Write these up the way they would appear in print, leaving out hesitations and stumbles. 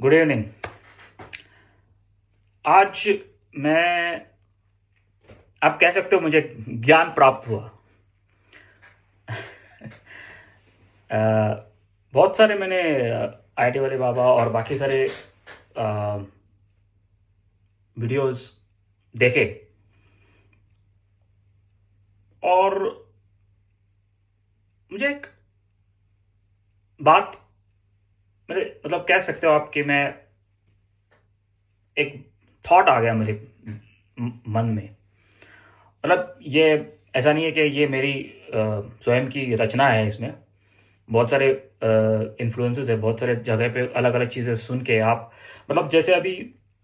Good evening. आज मैं, आप कह सकते हो, मुझे ज्ञान प्राप्त हुआ। अ, बहुत सारे मैंने आईटी वाले बाबा और बाकी सारे वीडियोस देखे और मुझे एक बात, मेरे मतलब कह सकते हो आप कि मैं एक थॉट आ गया मेरे मन में। मतलब ये ऐसा नहीं है कि ये मेरी स्वयं की रचना है। इसमें बहुत सारे इन्फ्लुएंसेस है, बहुत सारे जगह पे अलग अलग चीज़ें सुन के आप, मतलब जैसे अभी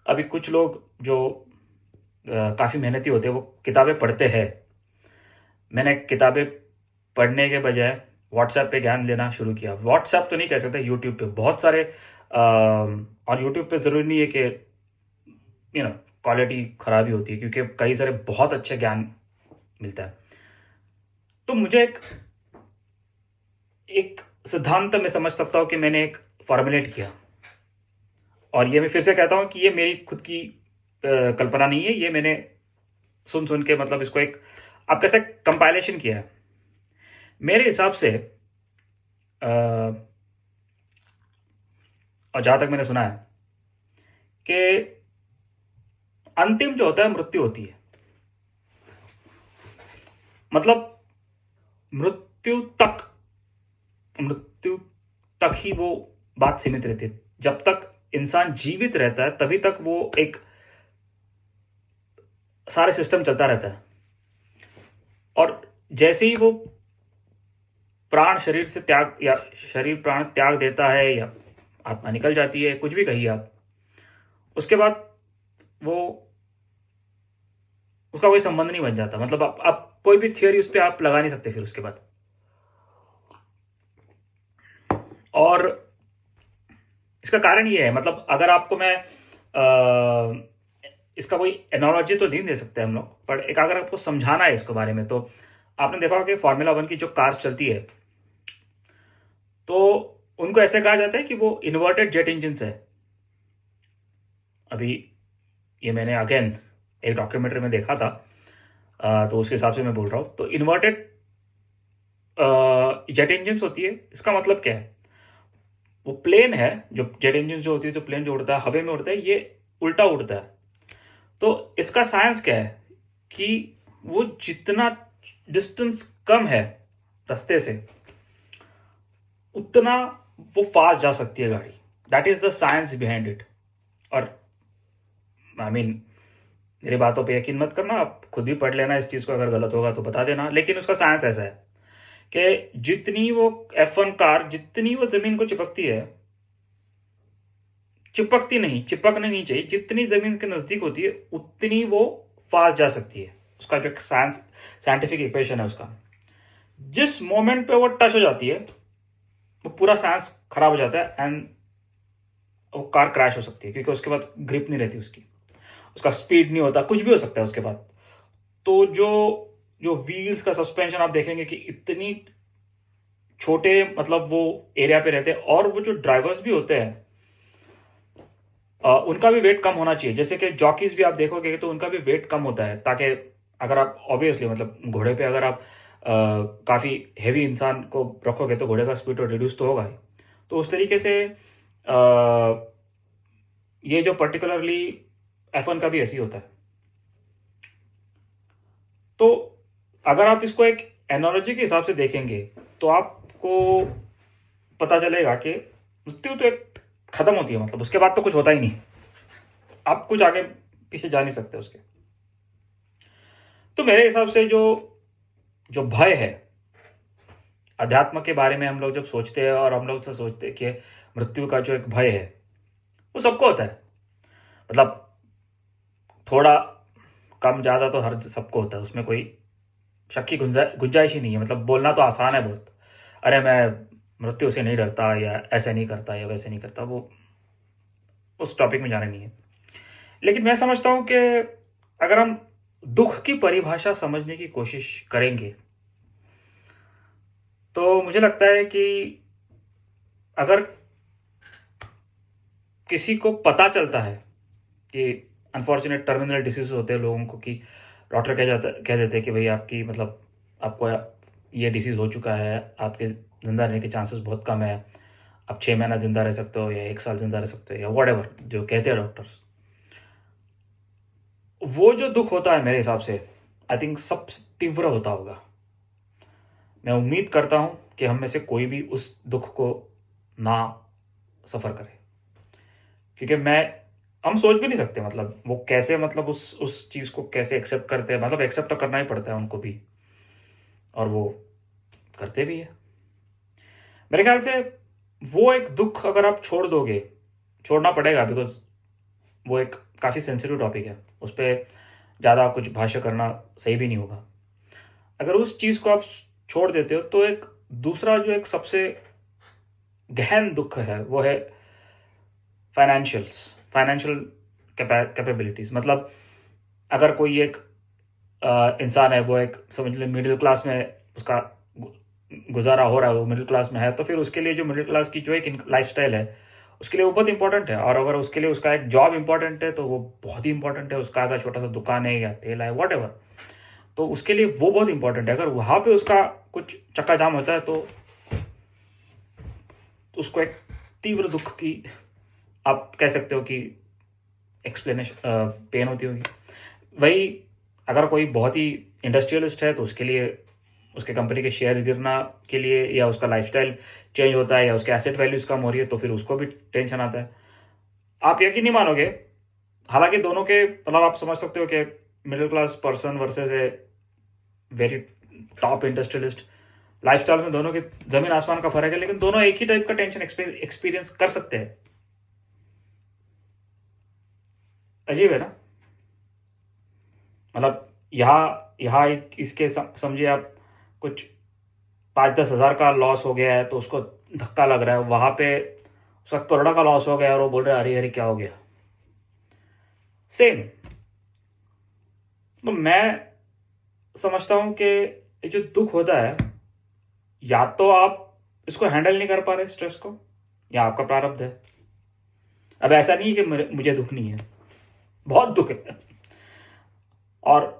अभी कुछ लोग जो काफ़ी मेहनती होते हैं वो किताबें पढ़ते हैं। मैंने किताबें पढ़ने के बजाय व्हाट्सएप पे ज्ञान लेना शुरू किया। व्हाट्सएप तो नहीं कह सकते, यूट्यूब पे बहुत सारे और यूट्यूब पे ज़रूरी नहीं है कि यू नो क्वालिटी खराब ही होती है, क्योंकि कई सारे बहुत अच्छे ज्ञान मिलता है। तो मुझे एक एक सिद्धांत मैं समझ सकता हूँ कि मैंने एक फॉर्मुलेट किया, और ये मैं फिर से कहता हूँ कि ये मेरी खुद की कल्पना नहीं है। ये मैंने सुन सुन के, मतलब इसको एक, आप कैसे कंपाइलेशन किया है मेरे हिसाब से। और जहां तक मैंने सुना है कि अंतिम जो होता है मृत्यु होती है। मतलब मृत्यु तक मृत्यु तक ही वो बात सीमित रहती है। जब तक इंसान जीवित रहता है तभी तक वो एक सारे सिस्टम चलता रहता है, और जैसे ही वो प्राण शरीर से त्याग, या शरीर प्राण त्याग देता है, या आत्मा निकल जाती है, कुछ भी कहिए आप, उसके बाद वो, उसका कोई संबंध नहीं बन जाता। मतलब आप कोई भी थियोरी उस पर आप लगा नहीं सकते फिर उसके बाद। और इसका कारण ये है, मतलब अगर आपको मैं इसका कोई एनालॉजी तो नहीं दे सकते हम लोग, पर एक अगर आपको समझाना है इसके बारे में, तो आपने देखा होगा कि फार्मूला वन की जो कार चलती है, तो उनको ऐसे कहा जाता है कि वो इन्वर्टेड जेट इंजन है। अभी ये मैंने अगेन एक डॉक्यूमेंट्री में देखा था, तो उसके हिसाब से मैं बोल रहा हूँ। तो इन्वर्टेड जेट इंजन होती है, इसका मतलब क्या है? वो प्लेन है, जो जेट इंजन जो होती है, जो प्लेन जो उड़ता है हवा में उड़ता है, ये उल्टा उड़ता है। तो इसका साइंस क्या है कि वो जितना डिस्टेंस कम है रास्ते से, उतना वो फास्ट जा सकती है गाड़ी। That is the science behind it. और आई मीन, मेरी बातों पे यकीन मत करना, आप खुद भी पढ़ लेना इस चीज को, अगर गलत होगा तो बता देना। लेकिन उसका साइंस ऐसा है कि जितनी वो F1 कार, जितनी वो जमीन को चिपकती है, चिपकती नहीं, चिपकने नहीं चाहिए, जितनी जमीन के नजदीक होती है उतनी वो फास्ट जा सकती है। उसका जो साइंस, साइंटिफिक इक्वेशन है उसका, जिस मोमेंट पे वो टच हो जाती है, वो पूरा साइंस खराब हो जाता है, एंड वो कार क्रैश हो सकती है, क्योंकि उसके बाद ग्रिप नहीं रहती उसकी, उसका स्पीड नहीं होता, कुछ भी हो सकता है उसके बाद। तो जो जो व्हील्स का सस्पेंशन आप देखेंगे कि इतनी छोटे, मतलब वो एरिया पे रहते हैं, और वो जो ड्राइवर्स भी होते हैं, उनका भी वेट कम होना चाहिए। जैसे कि जॉकीज भी आप देखोगे तो उनका भी वेट कम होता है, ताकि अगर आप ऑब्वियसली, मतलब घोड़े पे अगर आप काफ़ी हैवी इंसान को रखोगे तो घोड़े का स्पीड तो रिड्यूस तो होगा ही। तो उस तरीके से ये जो पर्टिकुलरली F1 का भी ऐसे ही होता है। तो अगर आप इसको एक एनालॉजी के हिसाब से देखेंगे तो आपको पता चलेगा कि मृत्यु तो एक खत्म होती है, मतलब उसके बाद तो कुछ होता ही नहीं, आप कुछ आगे पीछे जा नहीं सकते उसके। तो मेरे हिसाब से जो जो भय है अध्यात्म के बारे में, हम लोग जब सोचते हैं और हम लोग से सोचते हैं कि मृत्यु का जो एक भय है, वो सबको होता है। मतलब थोड़ा कम ज़्यादा तो हर सबको होता है, उसमें कोई शक की गुंजाइश ही नहीं है। मतलब बोलना तो आसान है बहुत, अरे मैं मृत्यु से नहीं डरता, या ऐसे नहीं करता, या वैसे नहीं करता, वो उस टॉपिक में जाना नहीं है। लेकिन मैं समझता हूं कि अगर हम दुख की परिभाषा समझने की कोशिश करेंगे, तो मुझे लगता है कि अगर किसी को पता चलता है कि अनफॉर्चुनेट टर्मिनल डिसीज होते हैं लोगों को, कि डॉक्टर कह देते हैं कि भाई आपकी मतलब आपको ये डिसीज़ हो चुका है, आपके ज़िंदा रहने के चांसेस बहुत कम है, आप 6 महीना ज़िंदा रह सकते हो या 1 साल ज़िंदा रह सकते हो या व्हाटएवर जो कहते हैं डॉक्टर्स। वो जो दुःख होता है मेरे हिसाब से आई थिंक सबसे तीव्र होता होगा। मैं उम्मीद करता हूँ कि हम में से कोई भी उस दुःख को ना सफ़र करे, क्योंकि हम सोच भी नहीं सकते मतलब वो कैसे मतलब उस चीज़ को कैसे एक्सेप्ट करते हैं, मतलब एक्सेप्ट तो करना ही पड़ता है उनको भी, और वो करते भी हैं। मेरे ख्याल से वो एक दुःख अगर आप छोड़ दोगे, छोड़ना पड़ेगा बिकॉज़ वो एक काफ़ी सेंसिटिव टॉपिक है, उस पे ज़्यादा कुछ भाष्य करना सही भी नहीं होगा। अगर उस चीज़ को आप छोड़ देते हो तो एक दूसरा जो एक सबसे गहन दुःख है वो है फाइनेंशियल कैपेबिलिटीज़। मतलब अगर कोई एक इंसान है, वो एक समझ लें मिडिल क्लास में उसका गुजारा हो रहा है, वो मिडिल क्लास में है, तो फिर उसके लिए जो मिडिल क्लास की जो एक लाइफस्टाइल है उसके लिए वो बहुत इंपॉर्टेंट है, और अगर उसके लिए उसका एक जॉब इंपॉर्टेंट है तो वो बहुत ही इंपॉर्टेंट है। उसका अगर छोटा सा दुकान है या ठेला है व्हाटएवर, तो उसके लिए वो बहुत इंपॉर्टेंट है। अगर वहाँ पे उसका कुछ चक्का जाम होता है तो उसको एक तीव्र दुख की आप कह सकते हो कि एक्सप्लेनेशन पेन होती होगी। वही अगर कोई बहुत ही इंडस्ट्रियलिस्ट है तो उसके लिए उसके कंपनी के शेयर्स गिरना के लिए, या उसका लाइफस्टाइल चेंज होता है, या उसके एसेट वैल्यूज कम हो रही है, तो फिर उसको भी टेंशन आता है। आप यकीन नहीं मानोगे, हालांकि दोनों के मतलब आप समझ सकते हो कि middle class person versus a very top industrialist, lifestyle में दोनों के जमीन आसमान का फर्क है, लेकिन दोनों एक ही टाइप का टेंशन एक्सपीरियंस कर सकते हैं। अजीब है ना। मतलब यहाँ इसके समझिए आप कुछ 5-10 हज़ार का लॉस हो गया है तो उसको धक्का लग रहा है, वहां पे उसका करोड़ों का लॉस हो गया और वो बोल रहे हैं अरे अरे क्या हो गया। सेम। तो मैं समझता हूं कि ये जो दुख होता है, या तो आप इसको हैंडल नहीं कर पा रहे स्ट्रेस को, या आपका प्रारब्ध है। अब ऐसा नहीं है कि मुझे दुख नहीं है, बहुत दुख है। और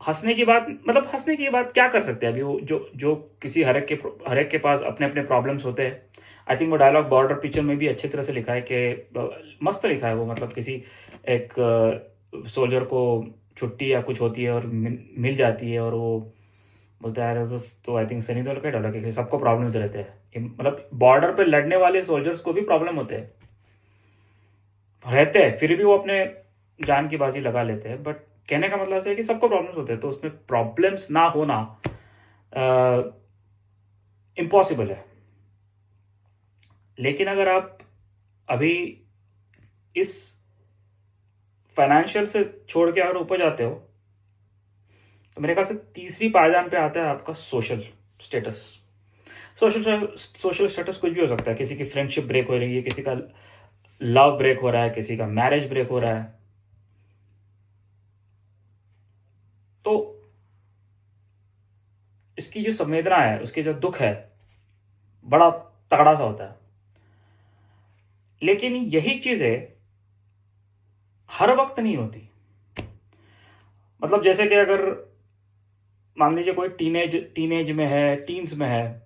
हंसने की बात, मतलब हंसने की बात क्या कर सकते हैं अभी, वो जो जो किसी हर एक के पास अपने अपने प्रॉब्लम्स होते हैं। आई थिंक वो डायलॉग बॉर्डर पिक्चर में भी अच्छी तरह से लिखा है कि मस्त लिखा है वो, मतलब किसी एक सोल्जर को छुट्टी या कुछ होती है और मिल जाती है, और वो बोलता है अरे तो आई थिंक सनी देओल का डायलॉग है कि सबको प्रॉब्लम्स रहते हैं, मतलब बॉर्डर पे लड़ने वाले सोल्जर्स को भी प्रॉब्लम होते हैं, फिर भी वो अपने जान की बाजी लगा लेते हैं। बट कहने का मतलब है कि सबको प्रॉब्लम्स होते हैं, तो उसमें प्रॉब्लम्स ना होना इम्पॉसिबल है। लेकिन अगर आप अभी इस फाइनेंशियल से छोड़ के अगर ऊपर जाते हो, तो मेरे ख्याल से तीसरी पायदान पे आता है आपका सोशल स्टेटस। सोशल स्टेटस कुछ भी हो सकता है, किसी की फ्रेंडशिप ब्रेक हो रही है, किसी का लव ब्रेक हो रहा है, किसी का मैरिज ब्रेक हो रहा है, तो इसकी जो संवेदना है, उसकी जो दुख है, बड़ा तगड़ा सा होता है। लेकिन यही चीजें हर वक्त नहीं होती। मतलब जैसे कि अगर मान लीजिए कोई टीनेज में है, टीन्स में है,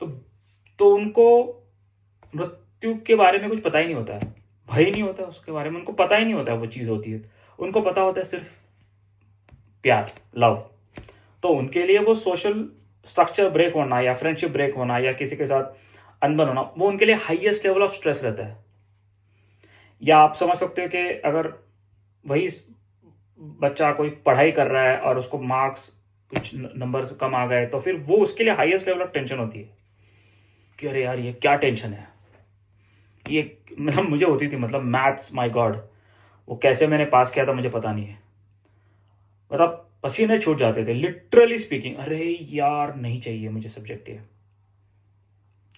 तो उनको मृत्यु के बारे में कुछ पता ही नहीं होता है, भय नहीं होता उसके बारे में, उनको पता ही नहीं होता है वो चीज होती है। उनको पता होता है सिर्फ प्यार, लव। तो उनके लिए वो सोशल स्ट्रक्चर ब्रेक होना या फ्रेंडशिप ब्रेक होना या किसी के साथ अनबन होना, वो उनके लिए हाईएस्ट लेवल ऑफ स्ट्रेस रहता है। या आप समझ सकते हो कि अगर वही बच्चा कोई पढ़ाई कर रहा है और उसको मार्क्स कुछ नंबर कम आ गए, तो फिर वो उसके लिए हाईएस्ट लेवल ऑफ टेंशन होती है कि अरे यार ये क्या टेंशन है ये। मतलब मुझे होती थी, मतलब मैथ्स, माय गॉड, वो कैसे मैंने पास किया था मुझे पता नहीं है। मतलब पसीने छूट जाते थे लिटरली स्पीकिंग, अरे यार नहीं चाहिए मुझे सब्जेक्ट ये।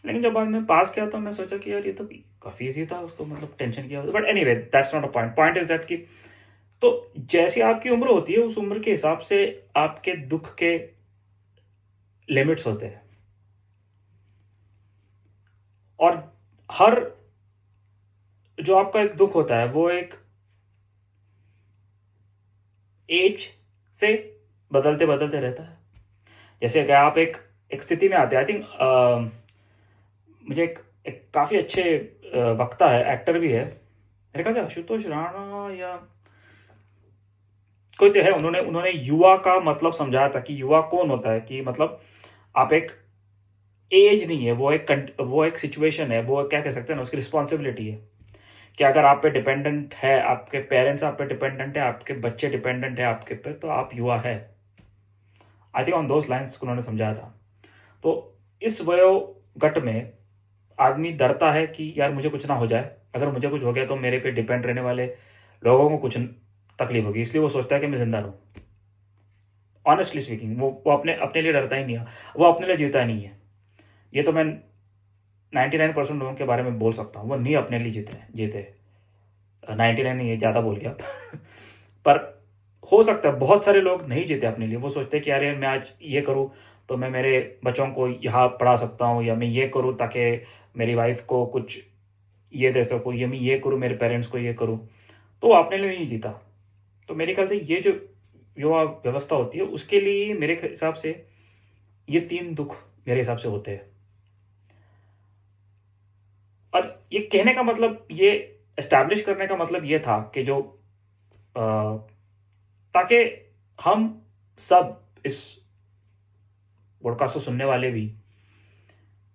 लेकिन जब बाद में पास किया तो मैं सोचा कि यार ये तो काफी इजी था, उसको मतलब टेंशन किया। But anyway that's not a point. Point is that कि तो जैसी आपकी उम्र होती है उस उम्र के हिसाब से आपके दुख के लिमिट्स होते हैं, और हर जो आपका एक दुख होता है वो एक एज से बदलते बदलते रहता है। जैसे कि आप एक एक स्थिति में आते हैं, आई थिंक मुझे एक काफ़ी अच्छे वक्ता है, एक्टर भी है, मेरे ख्याल से आशुतोष राणा या कोई तो है, उन्होंने उन्होंने युवा का मतलब समझाया था कि युवा कौन होता है, कि मतलब आप एक एज नहीं है, वो एक सिचुएशन है, वो क्या कह सकते हैं ना, उसकी रिस्पॉन्सिबिलिटी है कि अगर आप पे डिपेंडेंट है, आपके पेरेंट्स आप पे डिपेंडेंट है, आपके बच्चे डिपेंडेंट है आपके पे, तो आप युवा है। I think on those lines उन्होंने समझाया था। तो इस वयोगट में आदमी डरता है कि यार मुझे कुछ ना हो जाए, अगर मुझे कुछ हो गया तो मेरे पे डिपेंड रहने वाले लोगों को कुछ तकलीफ होगी, इसलिए वो सोचता है कि मैं जिंदा रहूं। ऑनेस्टली स्पीकिंग, वो अपने अपने लिए डरता ही नहीं है, वो अपने लिए जीता नहीं है। ये तो मैं 99% लोगों के बारे में बोल सकता हूँ, वो नहीं अपने लिए जीते 99 नहीं, ये ज़्यादा बोल गया पर हो सकता है बहुत सारे लोग नहीं जीते अपने लिए। वो सोचते हैं कि यार मैं आज ये करूँ तो मैं मेरे बच्चों को यहाँ पढ़ा सकता हूँ, या मैं ये करूँ ताकि मेरी वाइफ को कुछ ये दे सकूँ, या मैं ये करूँ मेरे पेरेंट्स को ये करूँ, तो वो अपने लिए नहीं जीता। तो मेरे ख्याल से ये जो युवा व्यवस्था होती है उसके लिए मेरे हिसाब से ये 3 दुख मेरे हिसाब से होते हैं। और ये कहने का मतलब, ये एस्टैब्लिश करने का मतलब ये था कि जो अ, ताकि हम सब, इस पॉडकास्ट को सुनने वाले भी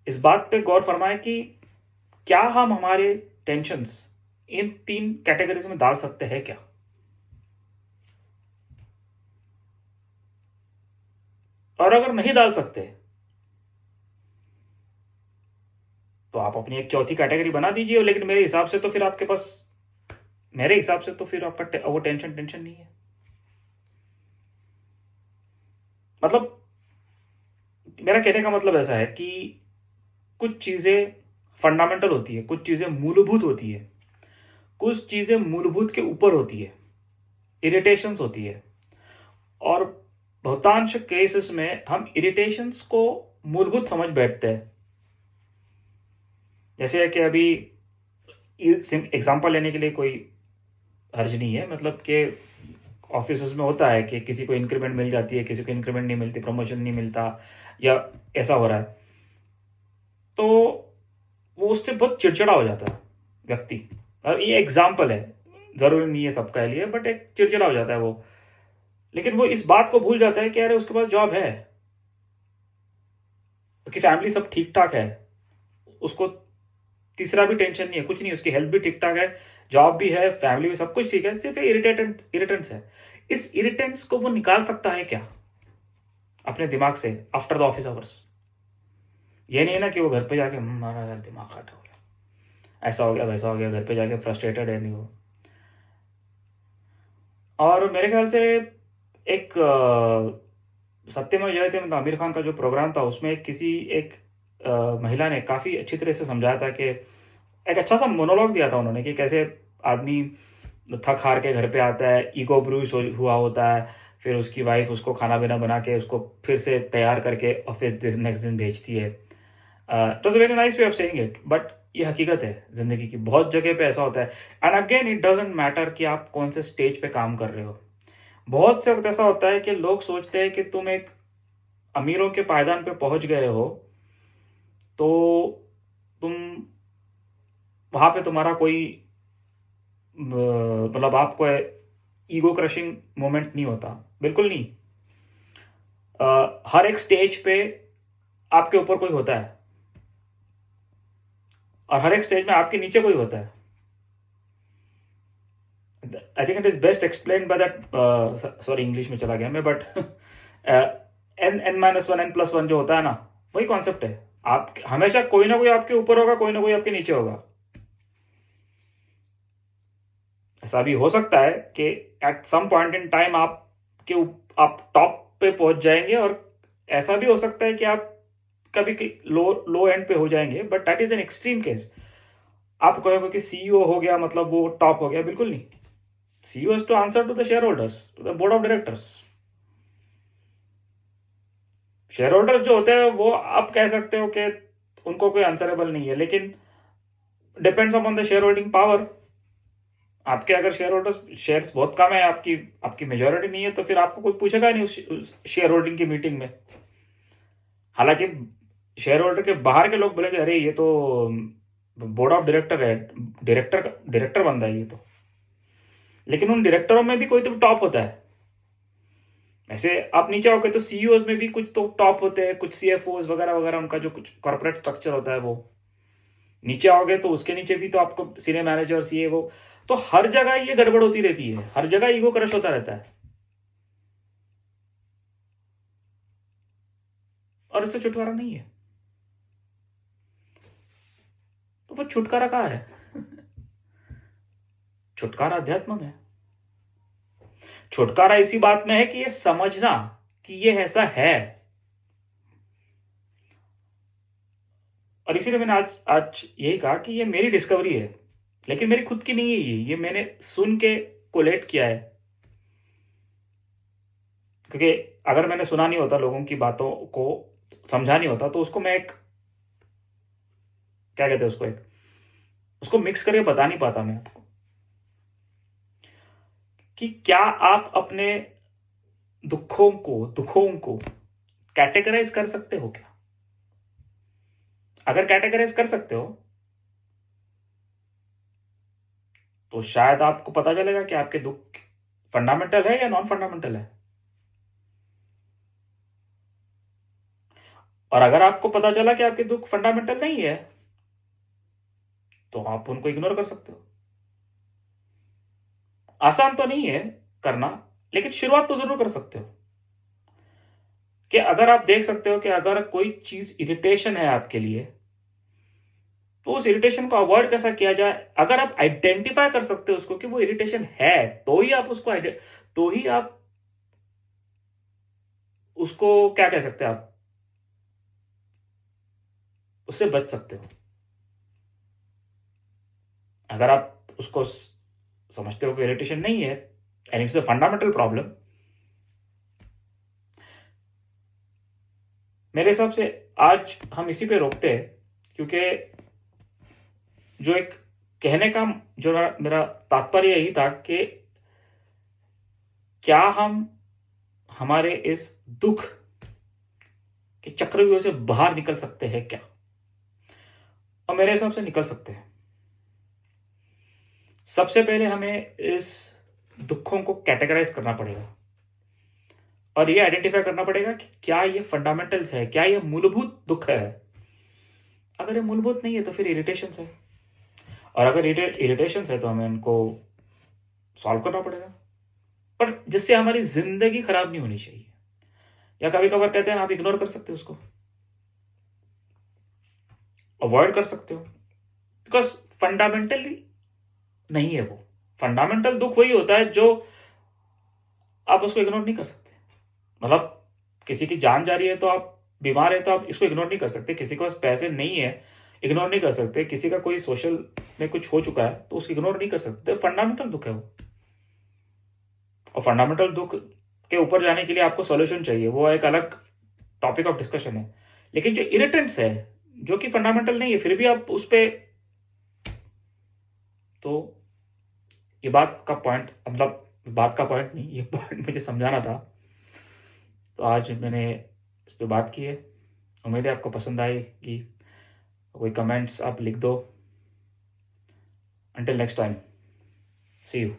इस बात पे गौर फरमाएं कि क्या हम हमारे टेंशन्स इन 3 कैटेगरीज में डाल सकते हैं क्या? और अगर नहीं डाल सकते तो आप अपनी एक चौथी कैटेगरी बना दीजिए, लेकिन मेरे हिसाब से तो फिर आपके पास, मेरे हिसाब से तो फिर आपका वो टेंशन टेंशन नहीं है। मतलब मेरा कहने का मतलब ऐसा है कि कुछ चीजें फंडामेंटल होती है, कुछ चीजें मूलभूत होती है, कुछ चीजें मूलभूत के ऊपर होती है, इरिटेशंस होती है। और बहुतांश केसेस में हम इरिटेशंस को मूलभूत समझ बैठते हैं। जैसे कि अभी एग्जांपल लेने के लिए कोई हर्ज नहीं है, मतलब कि ऑफिस में होता है कि किसी को इंक्रीमेंट मिल जाती है, किसी को इंक्रीमेंट नहीं मिलती, प्रमोशन नहीं मिलता, या ऐसा हो रहा है, तो वो उससे बहुत चिड़चिड़ा हो जाता है व्यक्ति। और ये एग्जाम्पल है, जरूरी नहीं है सबका लिए, बट एक चिड़चिड़ा हो जाता है वो। लेकिन वो इस बात को भूल जाता है कि अरे उसके पास जॉब है, उसकी फैमिली सब ठीक ठाक है, उसको तीसरा भी टेंशन नहीं है, कुछ नहीं, उसकी हेल्थ भी ठीक ठाक है, जॉब भी है, फैमिली भी, सब कुछ ठीक है, सिर्फ इरिटेंट्स है। इस इरिटेंट्स को वो निकाल सकता है क्या अपने दिमाग से आफ्टर द ऑफिस आवर्स? ये नहीं है ना कि वो घर पे जाके हमारा यार दिमाग खराब हो गया, ऐसा हो गया वैसा हो गया, घर पे जाके फ्रस्ट्रेटेड है नहीं वो। और मेरे ख्याल से एक सत्यमेव जयते मतलब आमिर खान का जो प्रोग्राम था, उसमें एक महिला ने काफी अच्छी तरह से समझाया था कि एक अच्छा सा मोनोलॉग दिया था उन्होंने कि कैसे आदमी थक हार के घर पे आता है, ईगो ब्रूस हुआ होता है, फिर उसकी वाइफ उसको खाना पीना बना के उसको फिर से तैयार करके ऑफिस नेक्स्ट दिन भेजती है। It was very nice way of saying it, but ये हकीकत है जिंदगी की, बहुत जगह पे ऐसा होता है। And again it doesn't matter कि आप कौन से स्टेज पे काम कर रहे हो। बहुत से वक्त ऐसा होता है कि लोग सोचते हैं कि तुम एक अमीरों के पायदान पे पहुंच गए हो, तो तुम वहां पे तुम्हारा कोई मतलब आपको ईगो क्रशिंग मोमेंट नहीं होता, बिल्कुल नहीं। हर एक स्टेज पे आपके ऊपर कोई होता है, और हर एक स्टेज में आपके नीचे कोई होता है। I think it is best explain by that, sorry English में चला गया मैं, बट n-1 जो होता है ना, वही कॉन्सेप्ट है। आप हमेशा कोई ना कोई आपके ऊपर होगा, कोई ना कोई आपके नीचे होगा। ऐसा भी हो सकता है कि at some point in time आप टॉप पे पहुंच जाएंगे, और ऐसा भी हो सकता है कि आप कभी लो लो एंड पे हो जाएंगे, but that is an extreme case. आप कहोगे कि सीईओ हो गया मतलब वो टॉप हो गया, बिल्कुल नहीं। CEO has to answer to the shareholders, to the board of directors. Shareholders जो होते हैं वो आप कह सकते हो कि उनको कोई आंसरेबल नहीं है, लेकिन depends upon the share holding power. आपके अगर शेयर होल्डर्स शेयर्स बहुत कम है, आपकी आपकी मेजोरिटी नहीं है, तो फिर आपको कोई पूछेगा नहीं उस शेयर होल्डिंग की मीटिंग में। हालांकि शेयर होल्डर के बाहर के लोग बोलेंगे अरे ये तो बोर्ड ऑफ डायरेक्टर है, डायरेक्टर बन रहा है ये तो, लेकिन उन डायरेक्टरों में भी कोई तो टॉप होता है। ऐसे आप नीचे आओगे तो सीईओज में भी कुछ तो टॉप होते हैं, कुछ सीएफओज वगैरह वगैरह, उनका जो कुछ कॉर्पोरेट स्ट्रक्चर होता है वो। नीचे आओगे तो उसके नीचे भी तो आपको सीनियर मैनेजर, सीए, वो तो हर जगह ये गड़बड़ होती रहती है, हर जगह ईगो क्रश होता रहता है, और इससे छुटकारा नहीं है। तो वो छुटकारा कहाँ है? छुटकारा अध्यात्म में है। छुटकारा इसी बात में है कि ये समझना कि ये ऐसा है। और इसीलिए मैंने आज आज यही कहा कि ये मेरी डिस्कवरी है, लेकिन मेरी खुद की नहीं है, ये मैंने सुन के कोलेट किया है। क्योंकि अगर मैंने सुना नहीं होता, लोगों की बातों को समझा नहीं होता, तो उसको मैं एक क्या कहते हैं उसको मिक्स करके बता नहीं पाता मैं आपको कि क्या आप अपने दुखों को कैटेगराइज कर सकते हो क्या? अगर कैटेगराइज कर सकते हो तो शायद आपको पता चलेगा कि आपके दुख फंडामेंटल है या नॉन फंडामेंटल है। और अगर आपको पता चला कि आपके दुख फंडामेंटल नहीं है, तो आप उनको इग्नोर कर सकते हो। आसान तो नहीं है करना, लेकिन शुरुआत तो जरूर कर सकते हो। कि अगर आप देख सकते हो कि अगर कोई चीज इरिटेशन है आपके लिए, तो उस इरिटेशन को अवॉइड कैसा किया जाए। अगर आप आइडेंटिफाई कर सकते हो उसको कि वो इरिटेशन है, तो ही आप उसको क्या कह सकते हैं, आप उससे बच सकते हो। अगर आप उसको समझते हो कि इरिटेशन नहीं है and it's a fundamental problem, मेरे हिसाब से आज हम इसी पे रोकते हैं। क्योंकि जो एक कहने का जो मेरा तात्पर्य यही था कि क्या हम हमारे इस दुख के चक्रव्यूह से बाहर निकल सकते हैं क्या? और मेरे हिसाब से निकल सकते हैं। सबसे पहले हमें इस दुखों को कैटेगराइज करना पड़ेगा और ये आइडेंटिफाई करना पड़ेगा कि क्या ये फंडामेंटल्स है, क्या ये मूलभूत दुख है। अगर ये मूलभूत नहीं है तो फिर इरिटेशन है, और अगर इरिटेशन है तो हमें इनको सॉल्व करना पड़ेगा, पर जिससे हमारी जिंदगी खराब नहीं होनी चाहिए। या कभी कभार कहते हैं आप इग्नोर कर सकते हो, उसको अवॉइड कर सकते हो, बिकॉज फंडामेंटली नहीं है वो। फंडामेंटल दुख वही होता है जो आप उसको इग्नोर नहीं कर सकते। मतलब किसी की जान जा रही है, तो आप बीमार है तो आप इसको इग्नोर नहीं कर सकते। किसी के पास पैसे नहीं है, इग्नोर नहीं कर सकते। किसी का कोई सोशल में कुछ हो चुका है तो उसको इग्नोर नहीं कर सकते। फंडामेंटल दुख है वो, और फंडामेंटल दुख के ऊपर जाने के लिए आपको सॉल्यूशन चाहिए, वो एक अलग टॉपिक ऑफ डिस्कशन है। लेकिन जो इरिटेंट्स है, जो कि फंडामेंटल नहीं है, फिर भी आप उस पर, तो ये बात का पॉइंट, मतलब बात का पॉइंट नहीं, ये पॉइंट मुझे समझाना था, तो आज मैंने इस पर बात की है। उम्मीद है आपको पसंद आएगी। कोई कमेंट्स आप लिख दो। Until next time, see you.